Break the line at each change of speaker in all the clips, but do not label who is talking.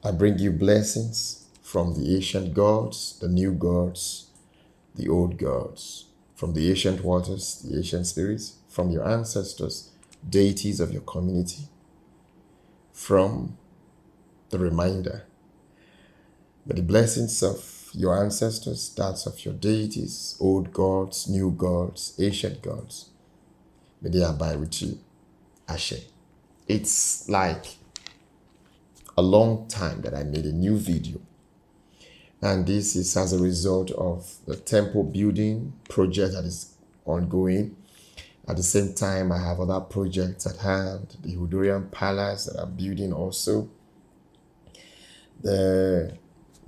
I bring you blessings from the ancient gods, the new gods, the old gods, from the ancient waters, the ancient spirits, from your ancestors, deities of your community, from the reminder. May the blessings of your ancestors, that of your deities, old gods, new gods, ancient gods, may they abide with you. Ashe. It's like a long time that I made a new video. And this is as a result of the temple building project that is ongoing. At the same time, I have other projects at hand, the Hudorian Palace that I'm building also, the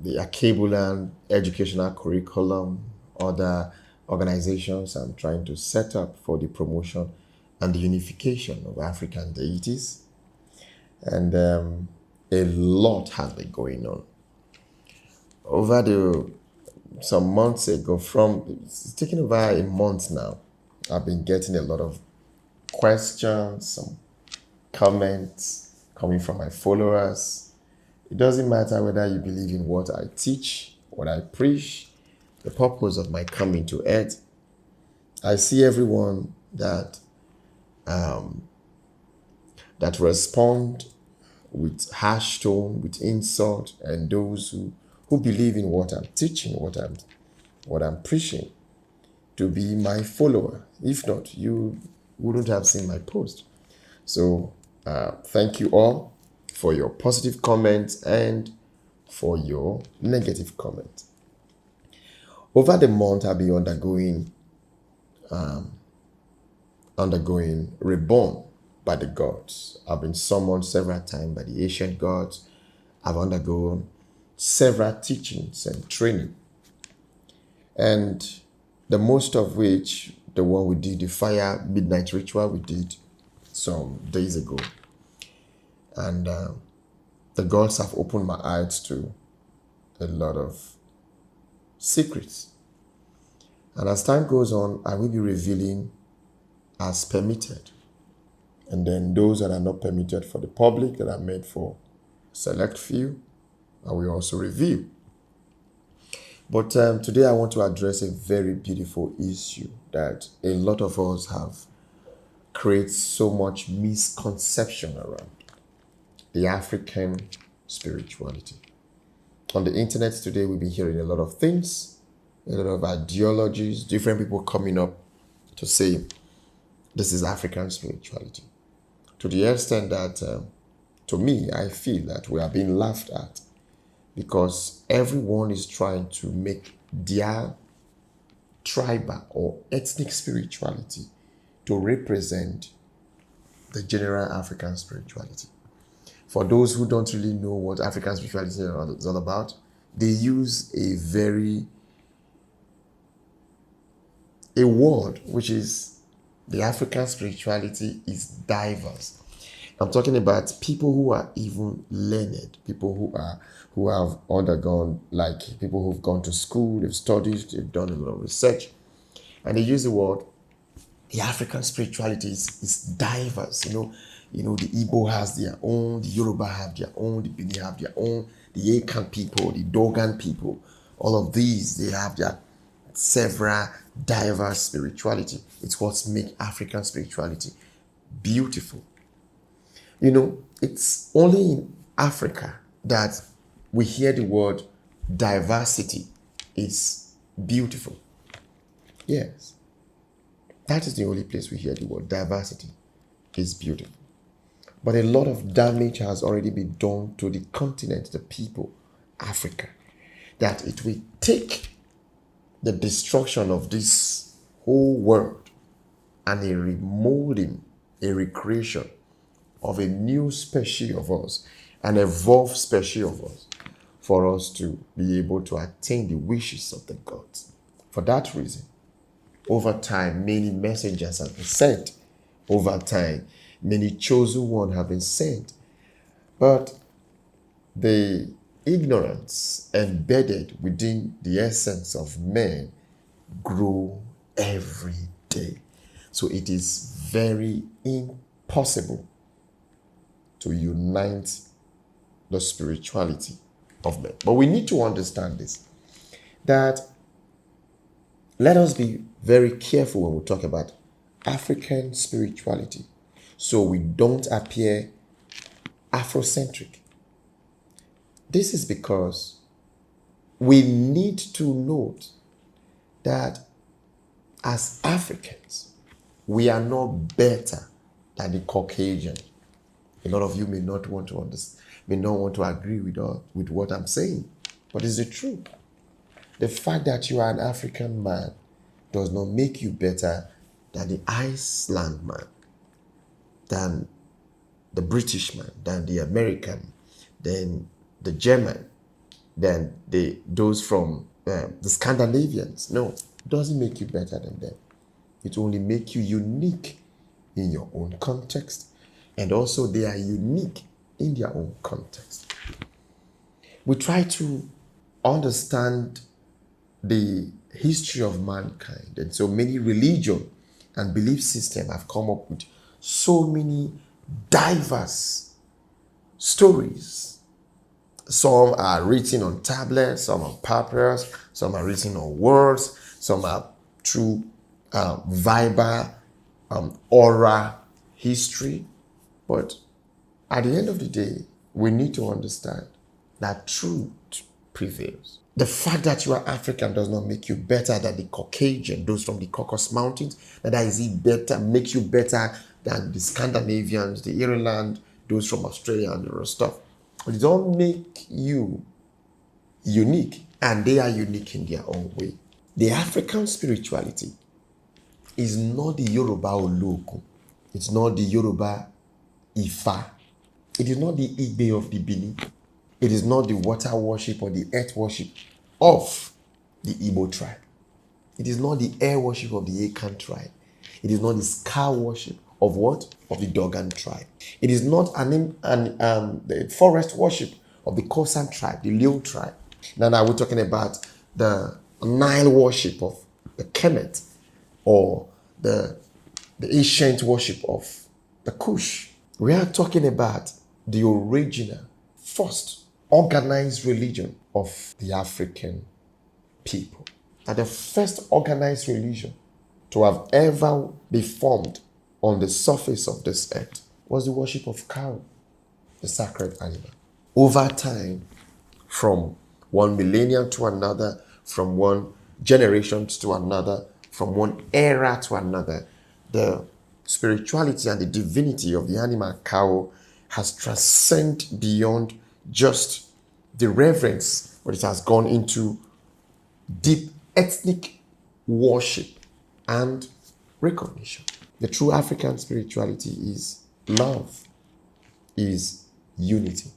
Akabulan educational curriculum, other organizations I'm trying to set up for the promotion and the unification of African deities. And a lot has been going on. Some months ago, it's taken over a month now, I've been getting a lot of questions, some comments coming from my followers. It doesn't matter whether you believe in what I teach, what I preach, the purpose of my coming to earth. I see everyone that respond with harsh tone, with insult, and those who believe in what I'm teaching, what I'm preaching, to be my follower. If not, you wouldn't have seen my post. So thank you all for your positive comments and for your negative comments. Over the month, I'll be undergoing reborn by the gods. I've been summoned several times by the ancient gods. I've undergone several teachings and training. And the most of which, the one we did, the fire midnight ritual we did some days ago. And the gods have opened my eyes to a lot of secrets. And as time goes on, I will be revealing as permitted. And then those that are not permitted for the public, that are made for select few, I will also reveal. But today I want to address a very beautiful issue that a lot of us have created so much misconception around: the African spirituality. On the internet today, we've been hearing a lot of things, a lot of ideologies, different people coming up to say this is African spirituality. To the extent that, to me, I feel that we are being laughed at, because everyone is trying to make their tribal or ethnic spirituality to represent the general African spirituality. For those who don't really know what African spirituality is all about, they use a word which is, the African spirituality is diverse. I'm talking about people who are even learned, people who have undergone, like people who've gone to school, they've studied, they've done a lot of research, and they use the word, the African spirituality is diverse. You know, the Igbo has their own, the Yoruba have their own, the Bini have their own, the Akan people, the Dogon people, all of these, they have their several diverse spirituality. It's what makes African spirituality beautiful. You know, it's only in Africa that we hear the word diversity is beautiful. Yes. That is the only place we hear the word diversity is beautiful. But a lot of damage has already been done to the continent, the people, Africa, that it will take the destruction of this whole world and a remolding, a recreation of a new species of us, an evolved species of us, for us to be able to attain the wishes of the gods. For that reason, over time, many messengers have been sent. Over time, many chosen ones have been sent. But the ignorance embedded within the essence of man grow every day. So it is very impossible to unite the spirituality of men. But we need to understand this, that let us be very careful when we talk about African spirituality, so we don't appear Afrocentric. This is because we need to note that as Africans, we are not better than the Caucasian. A lot of you may not want to understand, may not want to agree with what I'm saying, but it's the truth. The fact that you are an African man does not make you better than the Iceland man, than the British man, than the American, than the German, than those from the Scandinavians. No, it doesn't make you better than them. It only makes you unique in your own context, and also they are unique in their own context. We try to understand the history of mankind, and so many religion and belief systems have come up with so many diverse stories. Some are written on tablets, some on papyrus, some are written on words, some are through verbal, oral history. But at the end of the day, we need to understand that truth prevails. The fact that you are African does not make you better than the Caucasian, those from the Caucasus Mountains. That is it better, makes you better than the Scandinavians, the Ireland, those from Australia and the rest stuff. It don't make you unique, and they are unique in their own way. The African spirituality is not the Yoruba Oloko. It's not the Yoruba Ifa. It is not the Igbe of the Bini. It is not the water worship or the earth worship of the Igbo tribe. It is not the air worship of the Akan tribe. It is not the scar worship of what? Of the Dogon tribe. It is not the forest worship of the Kosan tribe, the Leo tribe. Now we're talking about the Nile worship of the Kemet, or the ancient worship of the Kush. We are talking about the original, first organized religion of the African people. And the first organized religion to have ever been formed on the surface of this earth was the worship of cow, the sacred animal. Over time, from one millennium to another, from one generation to another, from one era to another, the spirituality and the divinity of the animal cow has transcended beyond just the reverence, but it has gone into deep ethnic worship and recognition. The true African spirituality is love, is unity,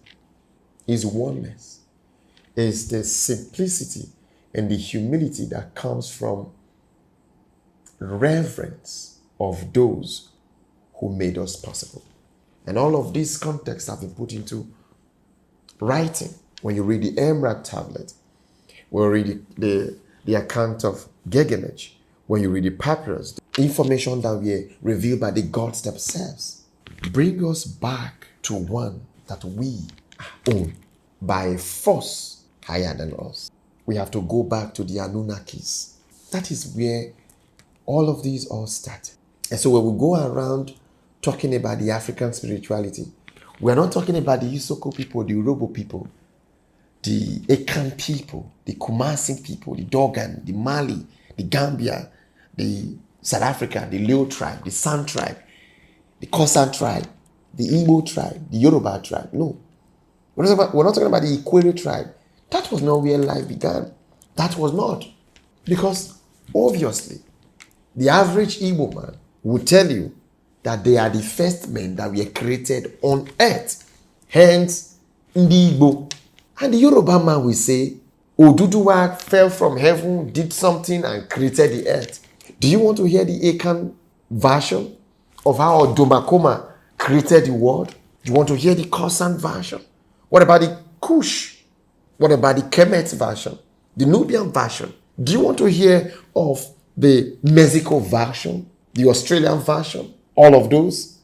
is oneness, is the simplicity and the humility that comes from reverence of those who made us possible. And all of these contexts have been put into writing. When you read the Emerald tablet, when you read the account of Gilgamesh, when you read the papyrus, the information that were revealed by the gods themselves, bring us back to one that we own by a force higher than us. We have to go back to the Anunnakis. That is where all of these all start. And so when we go around talking about the African spirituality, we're not talking about the Isoko people, the Urobo people, the Akan people, the Kumasi people, the Dogon, the Mali, the Gambia, the South Africa, the Leo tribe, the San tribe, the Kosan tribe, the Igbo tribe, the Yoruba tribe. No. We're not talking about the Ikwere tribe. That was not where life began. That was not. Because obviously, the average Igbo man will tell you that they are the first men that were created on earth. Hence, Ndi Igbo. And the Yoruba man will say, Oduduwa fell from heaven, did something, and created the earth. Do you want to hear the Akan version of how Odomakoma created the world? Do you want to hear the Kosan version? What about the Kush? What about the Kemet version? The Nubian version? Do you want to hear of the Mexico version? The Australian version? All of those?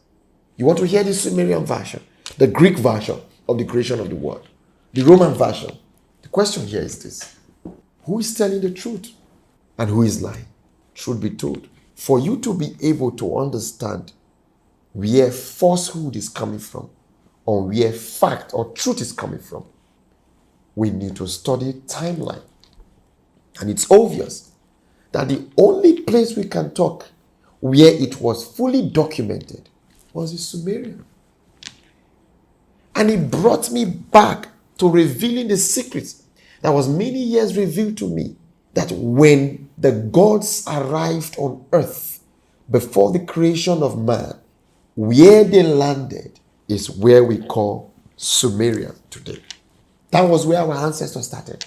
You want to hear the Sumerian version? The Greek version? of the creation of the world. The Roman version. The question here is this: who is telling the truth and who is lying? Truth be told, for you to be able to understand where falsehood is coming from or where fact or truth is coming from, we need to study timeline. And it's obvious that the only place we can talk where it was fully documented was in Sumeria. And it brought me back to revealing the secrets that was many years revealed to me, that when the gods arrived on earth before the creation of man, where they landed is where we call Sumeria today. That was where our ancestors started.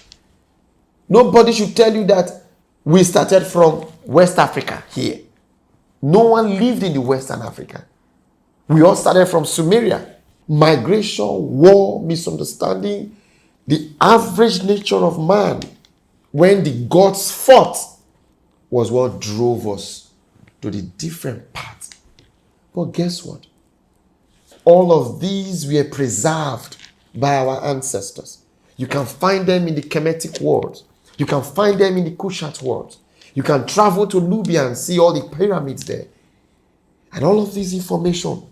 Nobody should tell you that we started from West Africa here. No one lived in the Western Africa. We all started from Sumeria. Migration, war, misunderstanding, the average nature of man when the gods fought was what drove us to the different paths. But guess what? All of these were preserved by our ancestors. You can find them in the Kemetic world. You can find them in the Kushat world. You can travel to Nubia and see all the pyramids there. And all of this information,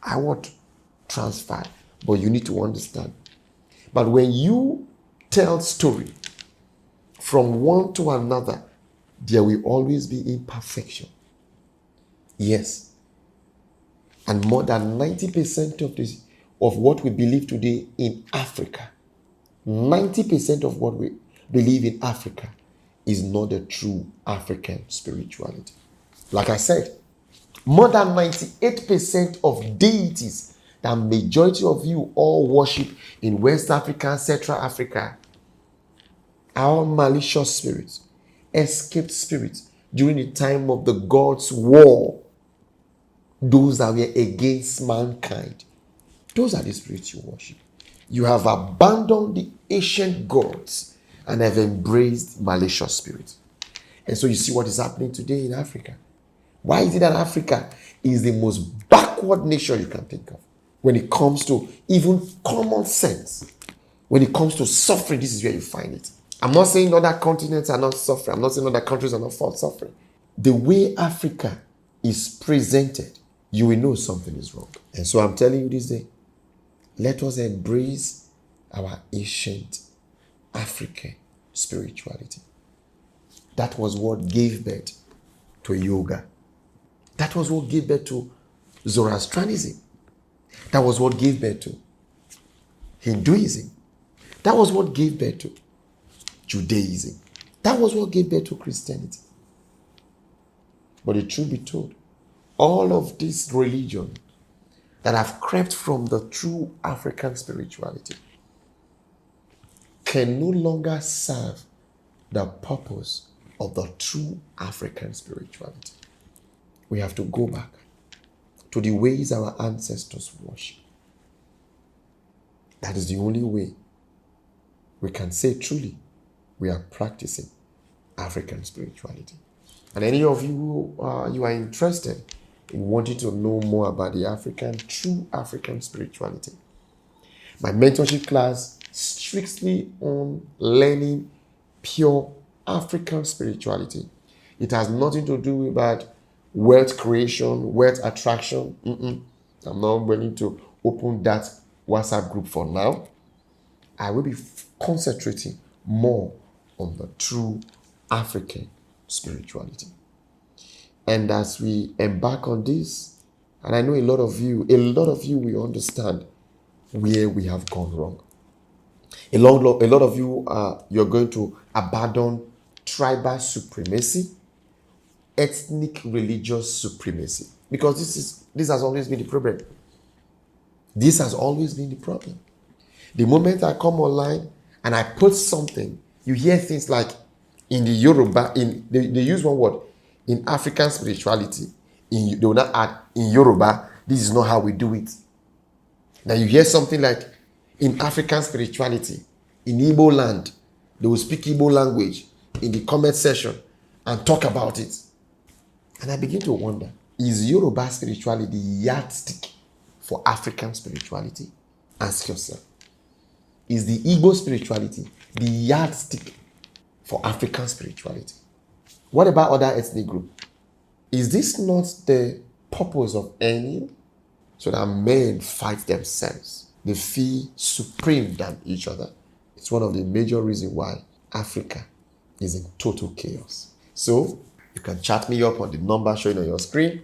I want transfer, but you need to understand. But when you tell story from one to another, there will always be imperfection. Yes. And more than 90% of what we believe today in Africa, 90% of what we believe in Africa is not the true African spirituality. Like I said, more than 98% of deities that majority of you all worship in West Africa, Central Africa, are all malicious spirits, escaped spirits during the time of the God's war. Those that were against mankind. Those are the spirits you worship. You have abandoned the ancient gods and have embraced malicious spirits. And so you see what is happening today in Africa. Why is it that Africa is the most backward nation you can think of when it comes to even common sense? When it comes to suffering, this is where you find it. I'm not saying other continents are not suffering. I'm not saying other countries are not suffering. The way Africa is presented, you will know something is wrong. And so I'm telling you this day, let us embrace our ancient African spirituality. That was what gave birth to yoga. That was what gave birth to Zoroastrianism. That was what gave birth to Hinduism. That was what gave birth to Judaism. That was what gave birth to Christianity. But the truth be told, all of this religion that have crept from the true African spirituality can no longer serve the purpose of the true African spirituality. We have to go back to the ways our ancestors worship. That is the only way we can say truly we are practicing African spirituality. And any of you who you are interested in wanting to know more about the true African spirituality, my mentorship class strictly on learning pure African spirituality. It has nothing to do about wealth creation, wealth attraction. I'm not willing to open that WhatsApp group for now. I will be concentrating more on the true African spirituality. And as we embark on this, and I know a lot of you will understand where we have gone wrong. A lot of you you're going to abandon tribal supremacy, ethnic religious supremacy, because this has always been the problem. This has always been the problem. The moment I come online and I put something, you hear things like in the Yoruba, they use one word, in African spirituality, they will not add in Yoruba, this is not how we do it. Now you hear something like in African spirituality, in Igbo land, they will speak Igbo language in the comment section and talk about it. And I begin to wonder, is Yoruba spirituality the yardstick for African spirituality? Ask yourself. is the Igbo spirituality the yardstick for African spirituality? What about other ethnic groups? Is this not the purpose of any? So that men fight themselves. They feel supreme than each other. It's one of the major reasons why Africa is in total chaos. So you can chat me up on the number showing on your screen,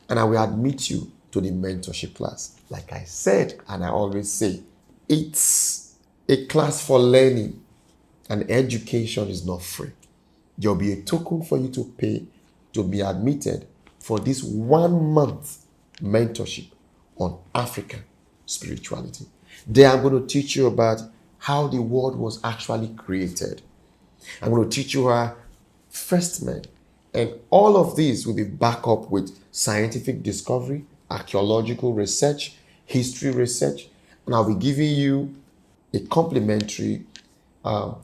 and I will admit you to the mentorship class. Like I said, and I always say, it's a class for learning, and education is not free. There'll be a token for you to pay to be admitted for this 1 month mentorship on African spirituality. There I'm going to teach you about how the world was actually created. I'm going to teach you how first men, and all of these will be backed up with scientific discovery, archaeological research, history research, and I'll be giving you a complimentary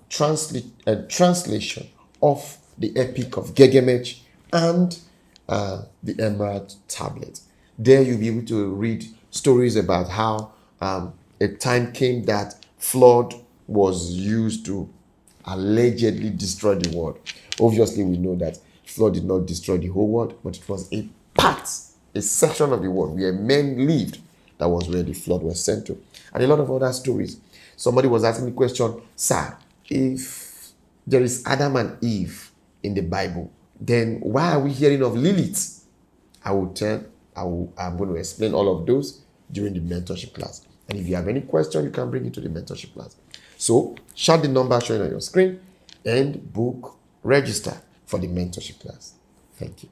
translation of the Epic of Gilgamesh and the Emerald Tablet. There you'll be able to read stories about how a time came that flood was used to allegedly destroy the world. Obviously, we know that flood did not destroy the whole world, but it was a part, a section of the world where men lived. That was where the flood was sent to. And a lot of other stories. Somebody was asking the question, sir, if there is Adam and Eve in the Bible, then why are we hearing of Lilith? I'm going to explain all of those during the mentorship class. And if you have any question, you can bring it to the mentorship class. So, shout the number showing on your screen and register for the mentorship class. Thank you.